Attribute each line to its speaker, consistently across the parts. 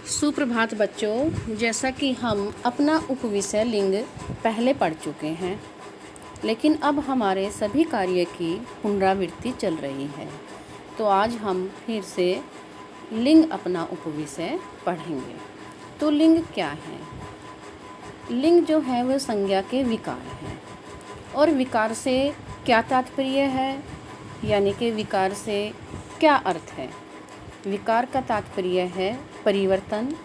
Speaker 1: सुप्रभात बच्चों। जैसा कि हम अपना उपविषय लिंग पहले पढ़ चुके हैं, लेकिन अब हमारे सभी कार्य की पुनरावृत्ति चल रही है। तो आज हम फिर से लिंग अपना उपविषय पढ़ेंगे। तो लिंग क्या है? लिंग जो है वह संज्ञा के विकार हैं। और विकार से क्या तात्पर्य है, यानी कि विकार से क्या अर्थ है? विकार का तात्पर्य है परिवर्तन,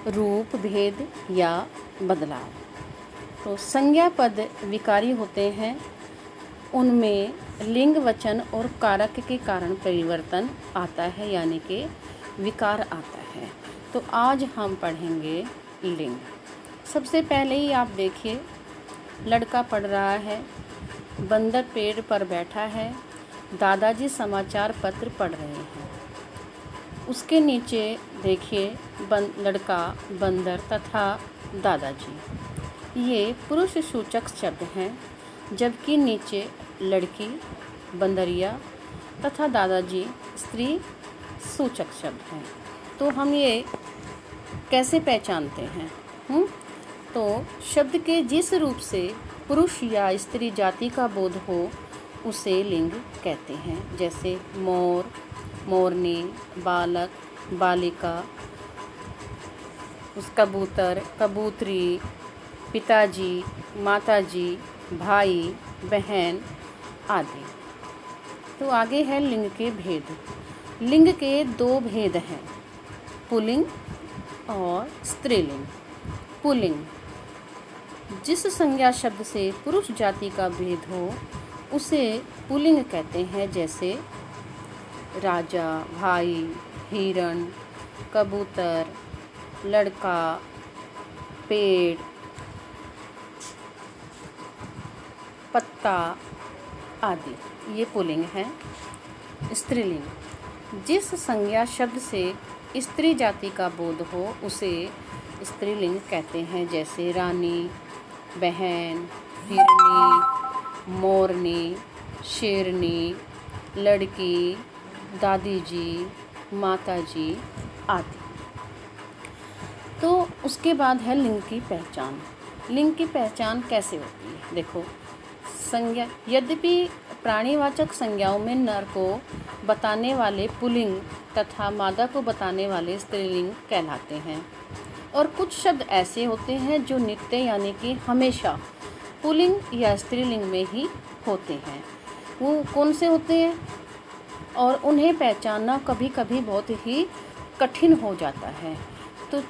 Speaker 1: रूप भेद या बदलाव। तो संज्ञा पद विकारी होते हैं, उनमें लिंग वचन और कारक के कारण परिवर्तन आता है, यानी कि विकार आता है। तो आज हम पढ़ेंगे लिंग। सबसे पहले ही आप देखिए, लड़का पढ़ रहा है, बंदर पेड़ पर बैठा है, दादाजी समाचार पत्र पढ़ रहे हैं। उसके नीचे देखिए लड़का, बंदर तथा दादाजी, ये पुरुष सूचक शब्द हैं, जबकि नीचे लड़की, बंदरिया तथा दादाजी स्त्री सूचक शब्द हैं। तो हम ये कैसे पहचानते हैं? तो शब्द के जिस रूप से पुरुष या स्त्री जाति का बोध हो उसे लिंग कहते हैं। जैसे मोर, मोरनी, बालक, बालिका, कबूतर, कबूतरी, पिताजी, माताजी, भाई, बहन आदि। तो आगे है लिंग के भेद। लिंग के दो भेद हैं, पुल्लिंग और स्त्रीलिंग। पुल्लिंग, जिस संज्ञा शब्द से पुरुष जाति का भेद हो उसे पुल्लिंग कहते हैं। जैसे राजा, भाई, हिरण, कबूतर, लड़का, पेड़, पत्ता आदि, ये पुल्लिंग है। स्त्रीलिंग, जिस संज्ञा शब्द से स्त्री जाति का बोध हो उसे स्त्रीलिंग कहते हैं। जैसे रानी, बहन, हिरनी, मोरनी, शेरनी, लड़की, दादी जी, माताजी आदि। तो उसके बाद है लिंग की पहचान। लिंग की पहचान कैसे होती है? देखो, संज्ञा, यद्यपि प्राणीवाचक संज्ञाओं में नर को बताने वाले पुल्लिंग तथा मादा को बताने वाले स्त्रीलिंग कहलाते हैं। और कुछ शब्द ऐसे होते हैं जो नित्य यानी कि हमेशा पुल्लिंग या स्त्रीलिंग में ही होते हैं। वो कौन से होते हैं और उन्हें पहचानना कभी कभी बहुत ही कठिन हो जाता है। तो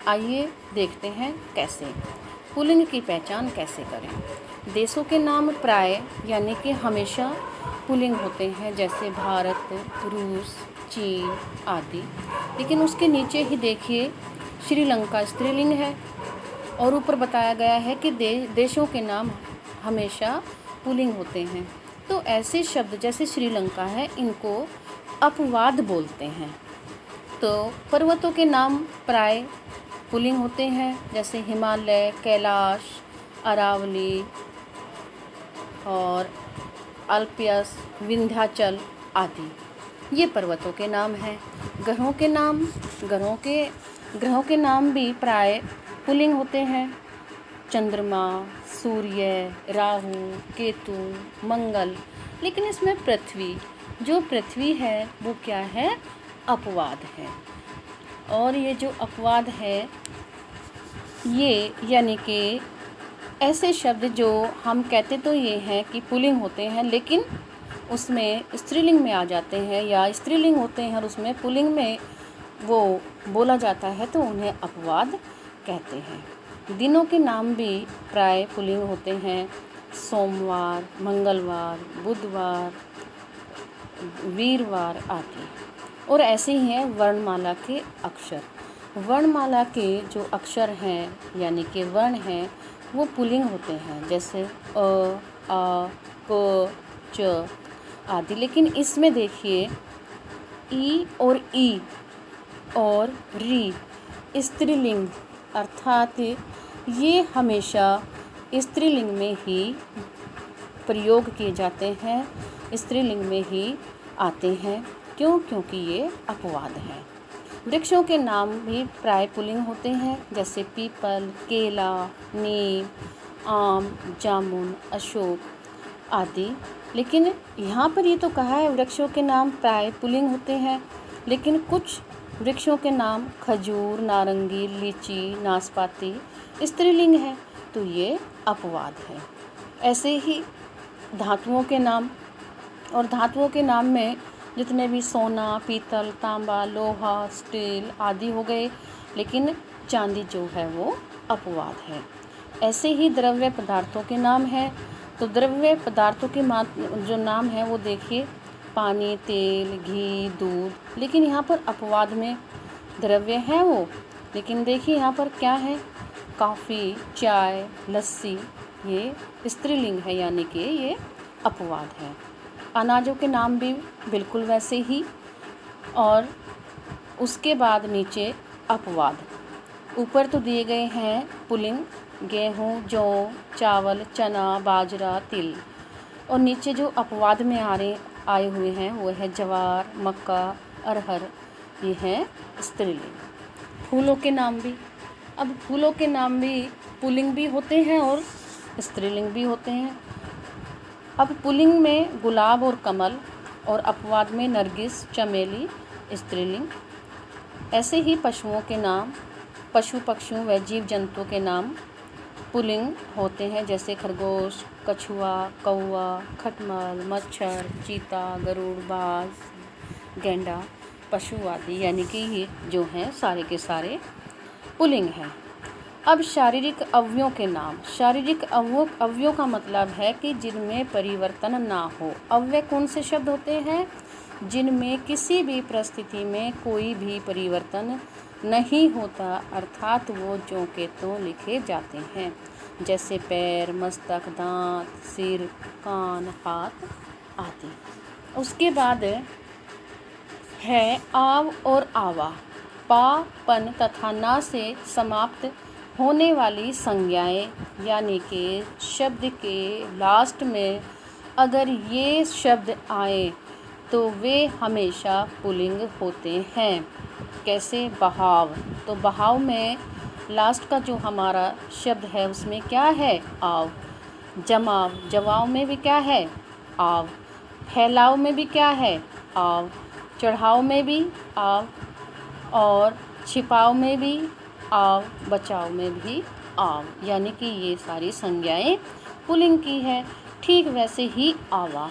Speaker 1: आइए देखते हैं कैसे पुल्लिंग की पहचान कैसे करें। देशों के नाम प्राय यानी कि हमेशा पुल्लिंग होते हैं, जैसे भारत, रूस, चीन आदि। लेकिन उसके नीचे ही देखिए श्रीलंका स्त्रीलिंग है और ऊपर बताया गया है कि देशों के नाम हमेशा पुल्लिंग होते हैं। तो ऐसे शब्द जैसे श्रीलंका है, इनको अपवाद बोलते हैं। तो पर्वतों के नाम प्राय पुल्लिंग होते हैं, जैसे हिमालय, कैलाश, अरावली और अल्पियस, विंध्याचल आदि, ये पर्वतों के नाम हैं। ग्रहों के नाम भी प्राय पुल्लिंग होते हैं। चंद्रमा, सूर्य, राहु, केतु, मंगल। लेकिन इसमें पृथ्वी है वो क्या है? अपवाद है। और ये जो अपवाद है, ये यानी कि ऐसे शब्द जो हम कहते तो ये हैं कि पुल्लिंग होते हैं, लेकिन उसमें स्त्रीलिंग में आ जाते हैं, या स्त्रीलिंग होते हैं और उसमें पुल्लिंग में वो बोला जाता है, तो उन्हें अपवाद कहते हैं। दिनों के नाम भी प्राय पुल्लिंग होते हैं। सोमवार, मंगलवार, बुधवार, वीरवार आदि। और ऐसे ही हैं वर्णमाला के अक्षर। वर्णमाला के जो अक्षर हैं यानी कि वर्ण हैं, वो पुल्लिंग होते हैं, जैसे अ, आ, क, च आदि। लेकिन इसमें देखिए ई और री स्त्रीलिंग, अर्थात ये हमेशा स्त्रीलिंग में ही प्रयोग किए जाते हैं, स्त्रीलिंग में ही आते हैं। क्यों? क्योंकि ये अपवाद हैं। वृक्षों के नाम भी प्राय पुल्लिंग होते हैं, जैसे पीपल, केला, नीम, आम, जामुन, अशोक आदि। लेकिन यहाँ पर ये तो कहा है वृक्षों के नाम प्राय पुल्लिंग होते हैं, लेकिन कुछ वृक्षों के नाम खजूर, नारंगी, लीची, नाशपाती स्त्रीलिंग है, तो ये अपवाद है। ऐसे ही धातुओं के नाम, और धातुओं के नाम में जितने भी सोना, पीतल, तांबा, लोहा, स्टील आदि हो गए, लेकिन चांदी जो है वो अपवाद है। ऐसे ही द्रव्य पदार्थों के नाम हैं, तो द्रव्य पदार्थों के जो नाम है वो देखिए पानी, तेल, घी, दूध, लेकिन यहाँ पर अपवाद में द्रव्य है वो, लेकिन देखिए यहाँ पर क्या है, कॉफ़ी, चाय, लस्सी, ये स्त्रीलिंग है, यानी कि ये अपवाद है। अनाजों के नाम भी बिल्कुल वैसे ही, और उसके बाद नीचे अपवाद। ऊपर तो दिए गए हैं पुल्लिंग, गेहूँ, जौ, चावल, चना, बाजरा, तिल, और नीचे जो अपवाद में आए हुए हैं वो है ज्वार, मक्का, अरहर, ये है स्त्रीलिंग। फूलों के नाम भी, अब फूलों के नाम भी पुल्लिंग भी होते हैं और स्त्रीलिंग भी होते हैं। अब पुल्लिंग में गुलाब और कमल, और अपवाद में नरगिस, चमेली स्त्रीलिंग। ऐसे ही पशुओं के नाम, पशु पक्षियों व जीव जंतुओं के नाम पुल्लिंग होते हैं, जैसे खरगोश, कछुआ, कौवा, खटमल, मच्छर, चीता, गरुड़, बाज, गैंडा, पशु आदि, यानी कि ये जो हैं सारे के सारे पुल्लिंग हैं। अब शारीरिक अवयवों के नाम। शारीरिक अवयवों का मतलब है कि जिनमें परिवर्तन ना हो। अवयव कौन से शब्द होते हैं? जिनमें किसी भी परिस्थिति में कोई भी परिवर्तन नहीं होता, अर्थात वो ज्यों के त्यों लिखे जाते हैं, जैसे पैर, मस्तक, दांत, सिर, कान, हाथ आदि। उसके बाद है आव और आवा। पा, पन तथा ना से समाप्त होने वाली संज्ञाएं, यानी कि शब्द के लास्ट में अगर ये शब्द आए तो वे हमेशा पुल्लिंग होते हैं। कैसे? बहाव, तो बहाव में लास्ट का जो हमारा शब्द है उसमें क्या है? आव। जमाव, जवाव में भी क्या है? आव। फैलाव में भी क्या है? आव। चढ़ाव में भी आव, और छिपाव में भी आव, बचाव में भी आव, यानी कि ये सारी संज्ञाएं पुल्लिंग की है। ठीक वैसे ही आवा,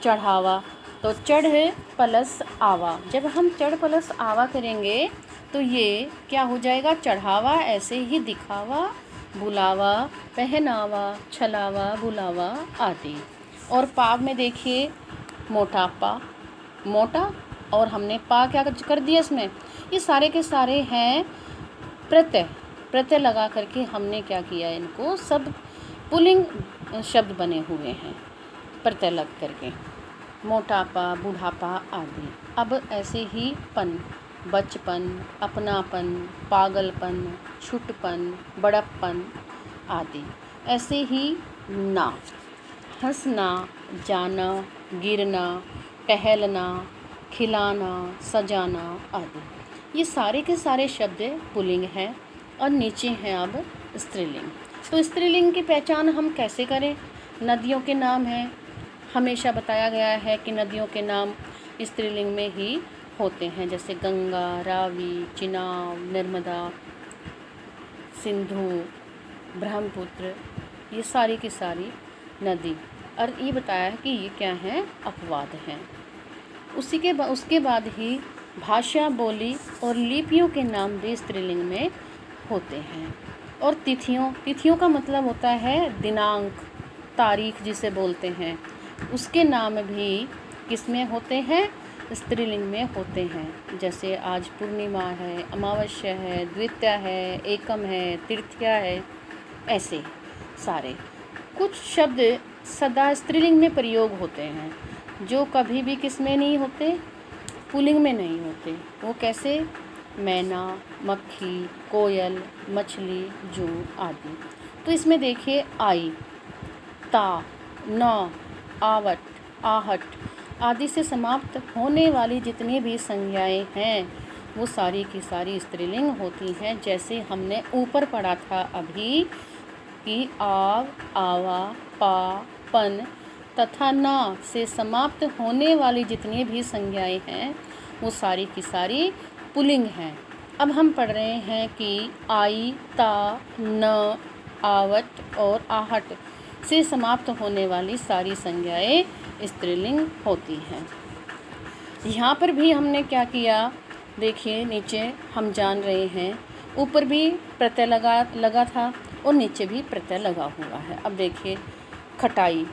Speaker 1: चढ़ावा, तो चढ़ प्लस आवा, जब हम चढ़ प्लस आवा करेंगे तो ये क्या हो जाएगा? चढ़ावा। ऐसे ही दिखावा, बुलावा, पहनावा, छलावा, बुलावा आदि। और पाव में देखिए मोटापा, मोटा, और हमने पा क्या कर दिया इसमें? ये सारे के सारे हैं प्रत्यय लगा करके हमने क्या किया, इनको सब पुल्लिंग शब्द बने हुए हैं प्रत्यय लग करके। मोटापा, बुढ़ापा आदि। अब ऐसे ही पन, बचपन, अपनापन, पागलपन, छुटपन, बड़प्पन आदि। ऐसे ही ना, हंसना, जाना, गिरना, टहलना, खिलाना, सजाना आदि। ये सारे के सारे शब्द पुल्लिंग हैं, और नीचे हैं अब स्त्रीलिंग। तो स्त्रीलिंग की पहचान हम कैसे करें? नदियों के नाम हैं, हमेशा बताया गया है कि नदियों के नाम स्त्रीलिंग में ही होते हैं, जैसे गंगा, रावी, चिनाब, नर्मदा, सिंधु, ब्रह्मपुत्र, ये सारी की सारी नदी। और ये बताया है कि ये क्या हैं? अपवाद हैं। उसके बाद ही भाषा, बोली और लिपियों के नाम भी स्त्रीलिंग में होते हैं। और तिथियों का मतलब होता है दिनांक, तारीख जिसे बोलते हैं, उसके नाम भी किसमें होते हैं? स्त्रीलिंग में होते हैं। जैसे आज पूर्णिमा है, अमावस्या है, द्वितीया है, एकम है, तृतीया है, ऐसे सारे। कुछ शब्द सदा स्त्रीलिंग में प्रयोग होते हैं, जो कभी भी किस में नहीं होते? पुल्लिंग में नहीं होते। वो कैसे? मैना, मक्खी, कोयल, मछली, जू आदि। तो इसमें देखिए आई, ता, न, आवट, आहट आदि से समाप्त होने वाली जितनी भी संज्ञाएं हैं वो सारी की सारी स्त्रीलिंग होती हैं। जैसे हमने ऊपर पढ़ा था अभी कि आव, आवा, पा, पन तथा ना से समाप्त होने वाली जितनी भी संज्ञाएं हैं वो सारी की सारी पुल्लिंग हैं। अब हम पढ़ रहे हैं कि आई, ता, न, आवट और आहट से समाप्त होने वाली सारी संज्ञाएं स्त्रीलिंग होती हैं। यहाँ पर भी हमने क्या किया, देखिए नीचे हम जान रहे हैं ऊपर भी प्रत्यय लगा था और नीचे भी प्रत्यय लगा हुआ है। अब देखिए खटाई,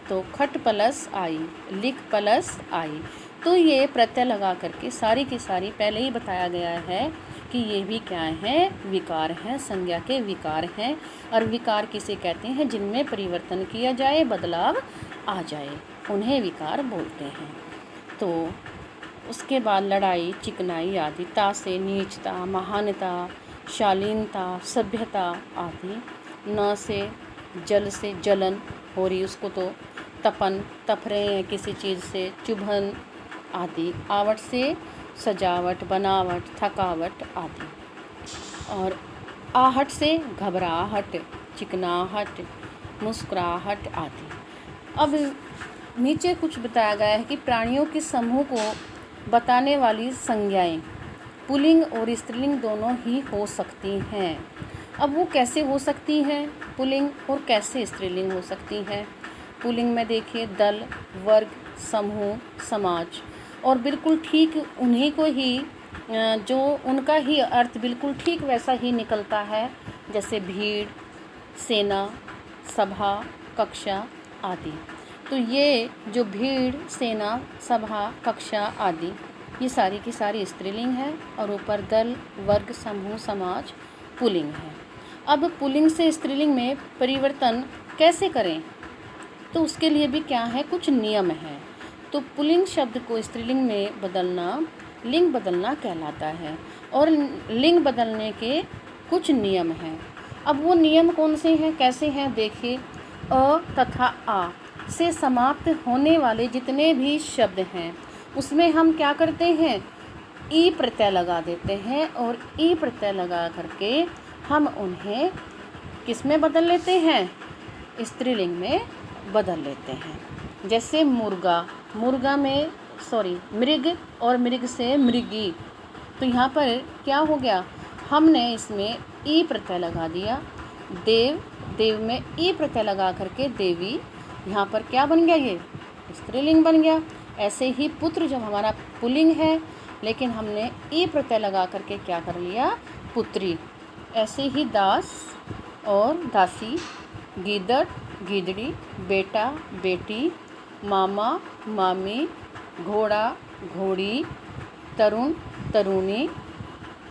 Speaker 1: तो खट प्लस आई, लिख प्लस आई, तो ये प्रत्यय लगा करके सारी की सारी पहले ही बताया गया है कि ये भी क्या है, विकार हैं, संज्ञा के विकार हैं। और विकार किसे कहते हैं, जिनमें परिवर्तन किया जाए, बदलाव आ जाए, उन्हें विकार बोलते हैं। तो उसके बाद लड़ाई, चिकनाई आदि, ता से नीचता, महानता, शालीनता, सभ्यता आदि, न से जल से जलन हो रही उसको तो तपन, तप रहे हैं किसी चीज़ से, चुभन आदि, आवट से सजावट, बनावट, थकावट आदि, और आहट से घबराहट, चिकनाहट, मुस्कुराहट आदि। अब नीचे कुछ बताया गया है कि प्राणियों के समूह को बताने वाली संज्ञाएं पुल्लिंग और स्त्रीलिंग दोनों ही हो सकती हैं। अब वो कैसे हो सकती हैं पुल्लिंग और कैसे स्त्रीलिंग हो सकती हैं। पुल्लिंग में देखिए दल, वर्ग, समूह, समाज, और बिल्कुल ठीक उन्हीं को ही जो उनका ही अर्थ बिल्कुल ठीक वैसा ही निकलता है, जैसे भीड़, सेना, सभा, कक्षा आदि। तो ये जो भीड़, सेना, सभा, कक्षा आदि, ये सारी की सारी स्त्रीलिंग है, और ऊपर दल, वर्ग, समूह, समाज पुल्लिंग है। अब पुल्लिंग से स्त्रीलिंग में परिवर्तन कैसे करें, तो उसके लिए भी क्या है, कुछ नियम है। तो पुल्लिंग शब्द को स्त्रीलिंग में बदलना लिंग बदलना कहलाता है, और लिंग बदलने के कुछ नियम हैं। अब वो नियम कौन से हैं, कैसे हैं, देखिए अ तथा आ से समाप्त होने वाले जितने भी शब्द हैं उसमें हम क्या करते हैं, ई प्रत्यय लगा देते हैं, और ई प्रत्यय लगा करके हम उन्हें किस में बदल लेते हैं, स्त्रीलिंग में बदल लेते हैं। जैसे मुर्गा, मुर्गा में मृग, और मृग से मृगी, तो यहाँ पर क्या हो गया, हमने इसमें ई प्रत्यय लगा दिया। देव, देव में ई प्रत्यय लगा करके देवी, यहाँ पर क्या बन गया, ये स्त्रीलिंग बन गया। ऐसे ही पुत्र जब हमारा पुल्लिंग है लेकिन हमने ई प्रत्यय लगा करके क्या कर लिया, पुत्री। ऐसे ही दास और दासी, गीदड़, गीदड़ी, बेटा, बेटी, मामा, मामी, घोड़ा, घोड़ी, तरुण, तरुणी,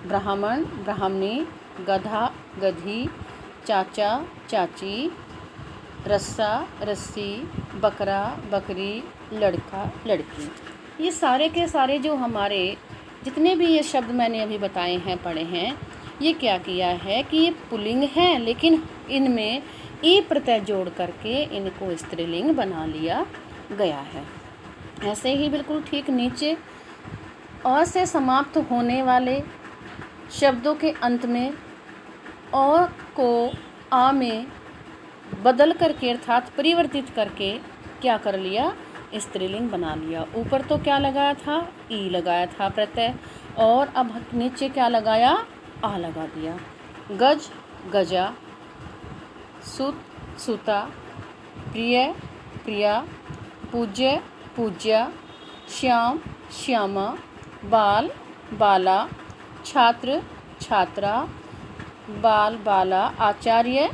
Speaker 1: ब्राह्मण, ब्राह्मणी, गधा, गधी, चाचा, चाची, रस्सा, रस्सी, बकरा, बकरी, लड़का, लड़की। ये सारे के सारे जो हमारे जितने भी ये शब्द मैंने अभी बताए हैं, पढ़े हैं, ये क्या किया है कि ये पुल्लिंग हैं, लेकिन इनमें ई प्रत्यय जोड़ करके इनको स्त्रीलिंग बना लिया गया है। ऐसे ही बिल्कुल ठीक नीचे अ से समाप्त होने वाले शब्दों के अंत में अ को आ में बदल करके अर्थात परिवर्तित करके क्या कर लिया, स्त्रीलिंग बना लिया। ऊपर तो क्या लगाया था, ई लगाया था प्रत्यय, और अब नीचे क्या लगाया, आ लगा दिया। गज, गजा, सुत, सुता, प्रिय, प्रिया, पूज्य, पूज्या, श्याम, श्यामा, बाल, बाला, छात्र, छात्रा, बाल, बाला, आचार्य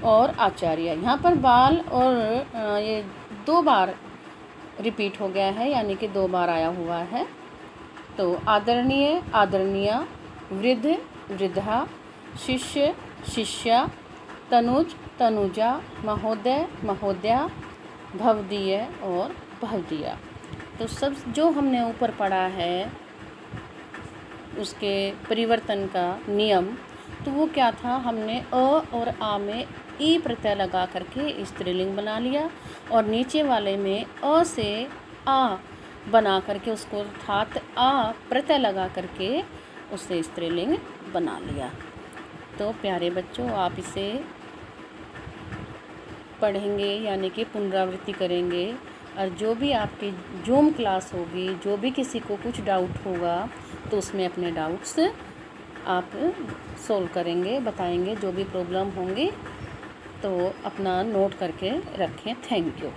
Speaker 1: और आचार्य। यहाँ पर बाल और ये 2 बार रिपीट हो गया है, यानी कि 2 बार आया हुआ है। तो आदरणीय, आदरणीया, वृद्ध, वृद्धा, शिष्य, शिष्या, तनुज, तनुजा, महोदय, महोदया, भवदीय और भवदिया। तो सब जो हमने ऊपर पढ़ा है उसके परिवर्तन का नियम, तो वो क्या था, हमने अ और आ में ई प्रत्यय लगा करके स्त्रीलिंग बना लिया, और नीचे वाले में अ से आ बना करके उसको धात आ प्रत्यय लगा करके उससे स्त्रीलिंग बना लिया। तो प्यारे बच्चों, आप इसे पढ़ेंगे यानी कि पुनरावृत्ति करेंगे, और जो भी आपकी जूम क्लास होगी, जो भी किसी को कुछ डाउट होगा तो उसमें अपने डाउट्स आप सोल्व करेंगे, बताएंगे जो भी प्रॉब्लम होंगी, तो अपना नोट करके रखें। Thank you.